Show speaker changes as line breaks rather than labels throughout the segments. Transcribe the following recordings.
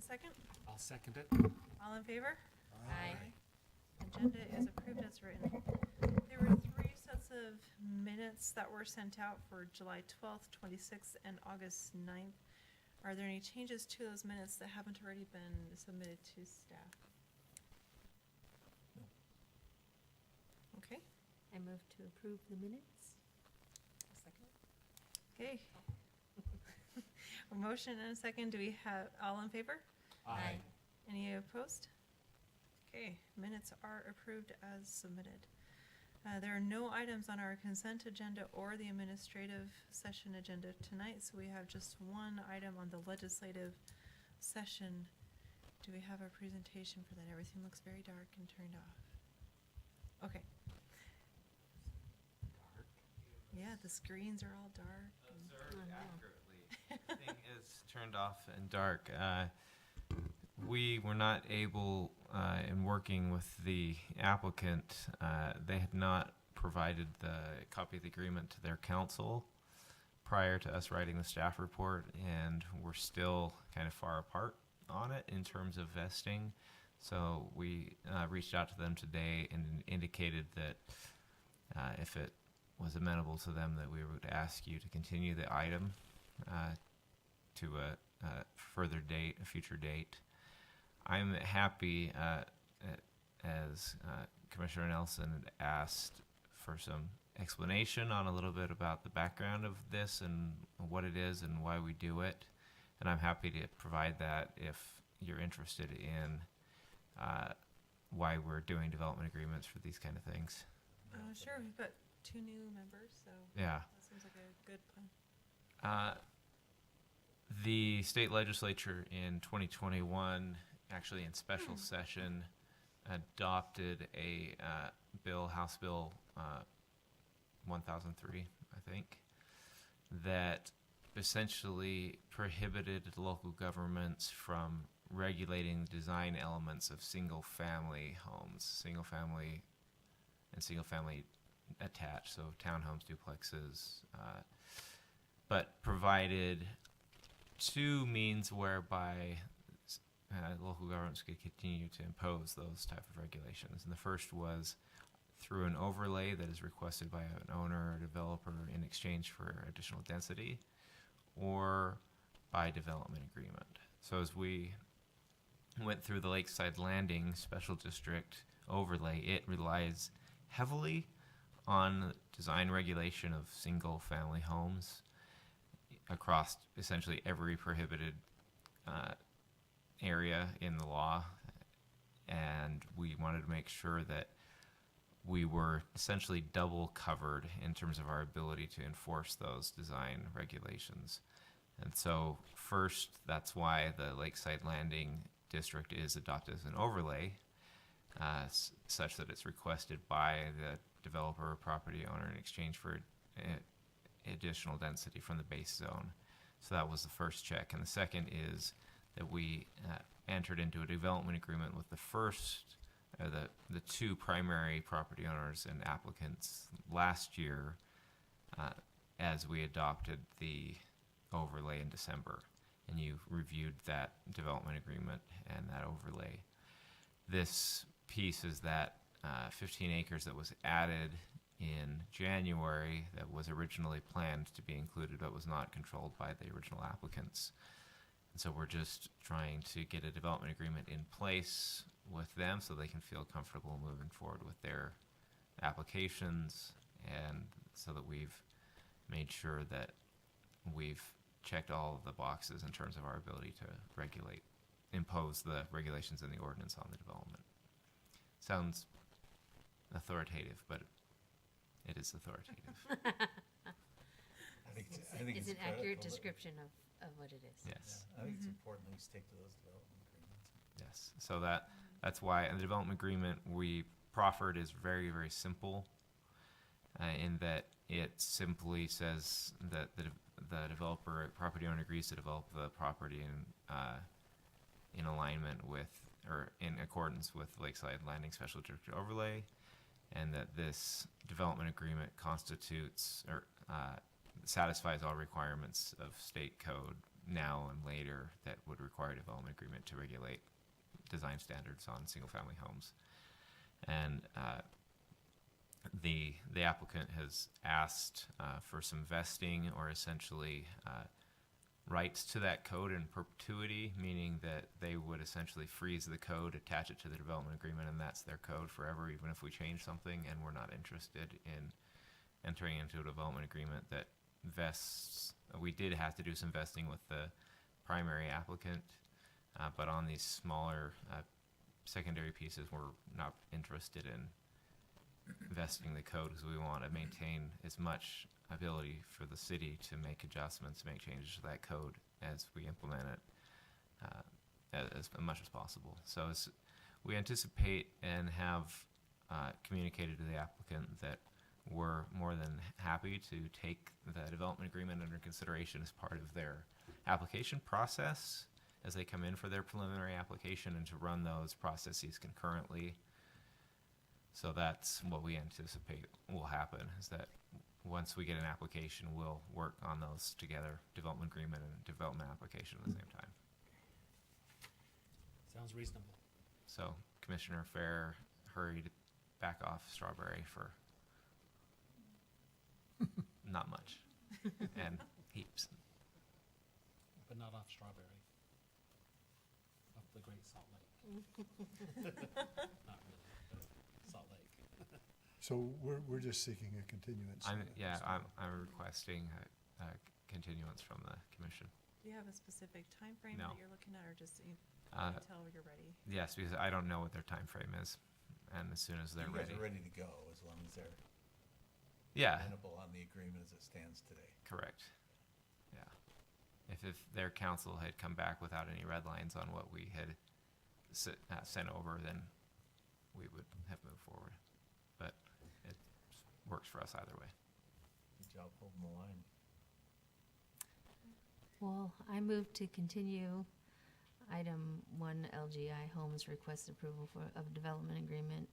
second?
I'll second it.
All in favor?
Aye.
Agenda is approved as written. There were 3 sets of minutes that were sent out for July 12th, 26th, and August 9th. Are there any changes to those minutes that haven't already been submitted to staff? Okay.
I move to approve the minutes.
Okay. A motion and a second. Do we have, all in favor?
Aye.
Any opposed? Okay, minutes are approved as submitted. There are no items on our consent agenda or the administrative session agenda tonight, so we have just one item on the legislative session. Do we have a presentation for that? Everything looks very dark and turned off. Okay.
Dark.
Yeah, the screens are all dark.
Observed accurately. Thing is turned off and dark. We were not able, in working with the applicant, they had not provided the copy of the agreement to their counsel prior to us writing the staff report, and we're still kind of far apart on it in terms of vesting. So we reached out to them today and indicated that if it was amenable to them, that we would ask you to continue the item to a further date, a future date. I'm happy, as Commissioner Nelson had asked for some explanation on a little bit about the background of this and what it is and why we do it. And I'm happy to provide that if you're interested in why we're doing development agreements for these kind of things.
Sure, we've got 2 new members, so
Yeah.
that seems like a good plan.
The state legislature in 2021, actually in special session, adopted a bill, House Bill 1003, I think, that essentially prohibited local governments from regulating the design elements of single-family homes, single-family attached, so townhomes, duplexes, but provided 2 means whereby local governments could continue to impose those type of regulations. And the first was through an overlay that is requested by an owner or developer in exchange for additional density, or by development agreement. So as we went through the Lakeside Landing Special District overlay, it relies heavily on design regulation of single-family homes across essentially every prohibited area in the law, and we wanted to make sure that we were essentially double covered in terms of our ability to enforce those design regulations. And so first, that's why the Lakeside Landing District is adopted as an overlay, such that it's requested by the developer or property owner in exchange for additional density from the base zone. So that was the first check. And the second is that we entered into a development agreement with the 2 primary property owners and applicants last year as we adopted the overlay in December. And you reviewed that development agreement and that overlay. This piece is that 15 acres that was added in January that was originally planned to be included but was not controlled by the original applicants. And so we're just trying to get a development agreement in place with them so they can feel comfortable moving forward with their applications, and so that we've made sure that we've checked all of the boxes in terms of our ability to impose the regulations in the ordinance on the development. Sounds authoritative, but it is authoritative.
I think
It's an
critical
accurate
that-
description of what it is.
Yes.
Yeah, I think it's important that we stick to those development agreements.
Yes, so that's why, and the development agreement we proffered is very, very simple, in that it simply says that the developer, property owner agrees to develop the property in alignment with, or in accordance with Lakeside Landing Special District Overlay, and that this development agreement constitutes or satisfies all requirements of state code now and later that would require a development agreement to regulate design standards on single-family homes. And the applicant has asked for some vesting or essentially rights to that code in perpetuity, meaning that they would essentially freeze the code, attach it to the development agreement, and that's their code forever, even if we change something. And we're not interested in entering into a development agreement that vests. We did have to do some vesting with the primary applicant, but on these smaller secondary pieces, we're not interested in vesting the code because we want to maintain as much ability for the city to make adjustments, make changes to that code as we implement it as much as possible. So we anticipate and have communicated to the applicant that we're more than happy to take the development agreement under consideration as part of their application process as they come in for their preliminary application, and to run those processes concurrently. So that's what we anticipate will happen, is that once we get an application, we'll work on those together, development agreement and development application at the same time.
Sounds reasonable.
So Commissioner Fair hurried back off Strawberry for not much and heaps.
But not off Strawberry. Off the Great Salt Lake. Not really, but Salt Lake.
So we're just seeking a continuance.
I'm requesting a continuance from the commission.
Do you have a specific time frame
No.
that you're looking at, or just
Uh,
until you're ready?
Yes, because I don't know what their time frame is, and as soon as they're
You guys
ready.
are ready to go as long as they're
Yeah,
amenable on the agreement as it stands today.
correct. Yeah. If their council had come back without any red lines on what we had sent over, then we would have moved forward. But it works for us either way.
Good job holding the line.
Well, I move to continue item 1 LGI Homes request approval of development agreement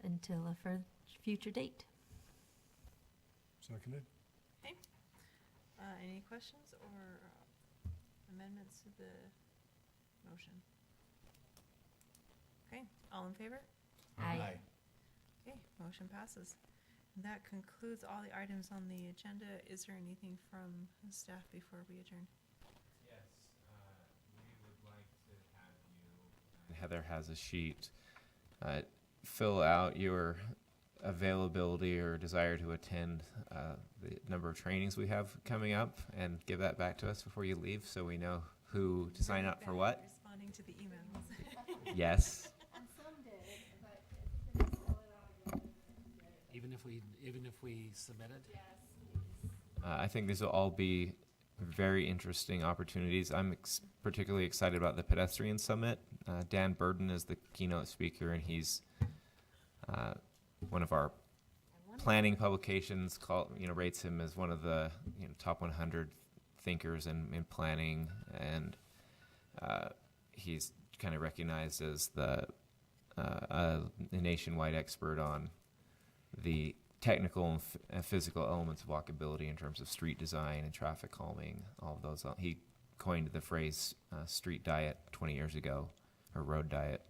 until a future date.
Seconded?
Any questions or amendments to the motion? Okay, all in favor?
Aye.
Okay, motion passes. That concludes all the items on the agenda. Is there anything from staff before we adjourn?
Yes, we would like to have you. Heather has a sheet. Fill out your availability or desire to attend the number of trainings we have coming up, and give that back to us before you leave, so we know who to sign up for what.
Responding to the emails.
Yes.
Even if we submitted?
I think these will all be very interesting opportunities. I'm particularly excited about the pedestrian summit. Dan Burden is the keynote speaker, and he's one of our planning publications rates him as one of the top 100 thinkers in planning, and he's kind of recognized as a nationwide expert on the technical and physical elements of walkability in terms of street design and traffic calming, all of those. He coined the phrase street diet 20 years ago, or road diet.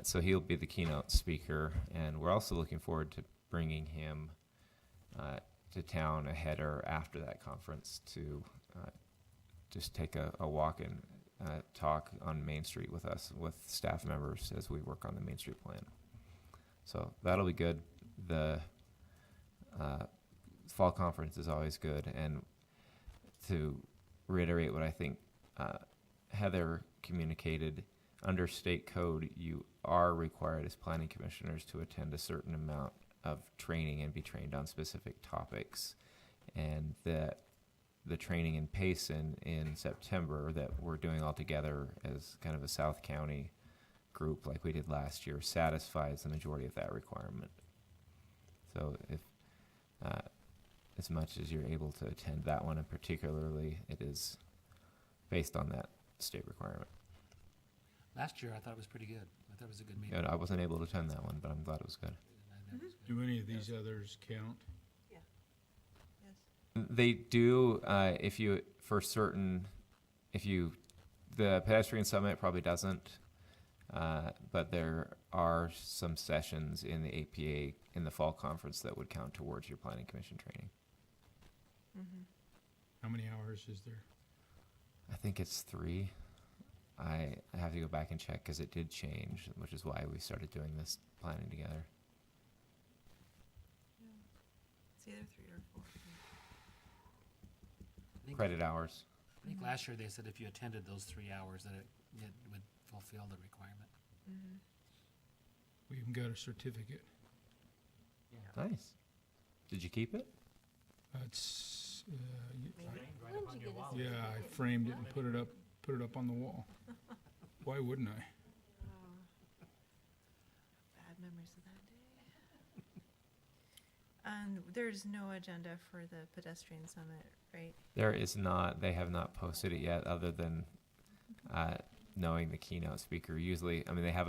So he'll be the keynote speaker, and we're also looking forward to bringing him to town ahead or after that conference to just take a walk and talk on Main Street with us, with staff members, as we work on the Main Street plan. So that'll be good. The fall conference is always good, and to reiterate what I think Heather communicated, under state code, you are required as planning commissioners to attend a certain amount of training and be trained on specific topics, and that the training in Payson in September that we're doing all together as kind of a South County group like we did last year satisfies the majority of that requirement. So if as much as you're able to attend that one, and particularly it is based on that state requirement.
Last year, I thought it was pretty good. I thought it was a good meeting.
And I wasn't able to attend that one, but I'm glad it was good.
I thought it was good.
Do any of these others count?
Yes.
They do, if you, for certain, the pedestrian summit probably doesn't, but there are some sessions in the APA in the fall conference that would count towards your planning commission training.
Mhm.
How many hours is there?
I think it's 3. I have to go back and check because it did change, which is why we started doing this planning together.
It's either 3 or 4.
I think-
Credit hours.
I think last year they said if you attended those 3 hours that it would fulfill the requirement.
Mm-hmm.
We even got a certificate.
Nice. Did you keep it?
It's,
When did you get a
yeah, I
certificate?
framed it and put it up on the wall. Why wouldn't I?
Bad memories of that day. And there's no agenda for the pedestrian summit, right?
There is not. They have not posted it yet, other than knowing the keynote speaker. Usually, I mean, they have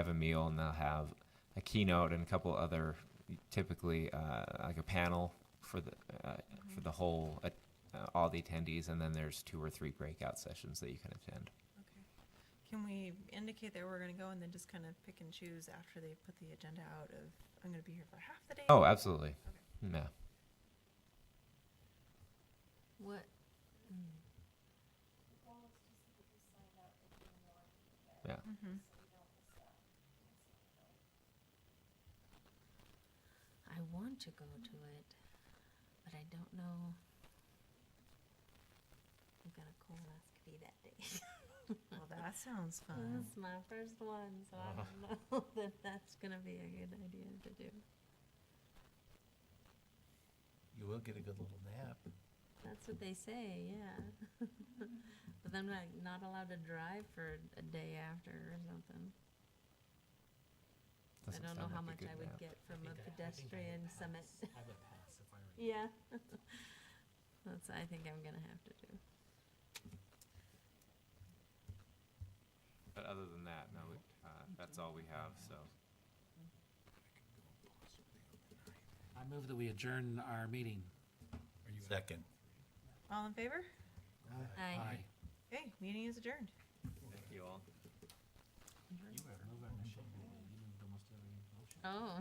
a meal and they'll have a keynote and a couple other, typically like a panel for the whole all the attendees, and then there's 2 or 3 breakout sessions that you can attend.
Okay. Can we indicate that we're gonna go and then just kind of pick and choose after they put the agenda out of, I'm gonna be here for half the day?
Oh, absolutely. Yeah.
What?
Yeah.
Mm-hmm.
I want to go to it, but I don't know. I've got a colonoscopy that day.
Well, that sounds fun.
This is my first one, so I don't know that that's gonna be a good idea to do.
You will get a good little nap.
That's what they say, yeah. But then I'm not allowed to drive for a day after or something. I
Doesn't
don't know
sound
how
like a
much
good
I would
nap.
get from a pedestrian summit.
I would pass if I were.
Yeah. That's, I think I'm gonna have to do.
But other than that, no, that's all we have. So
I move that we adjourn our meeting.
Second.
All in favor?
Aye.
Okay, meeting is adjourned.
thank you all.
Oh.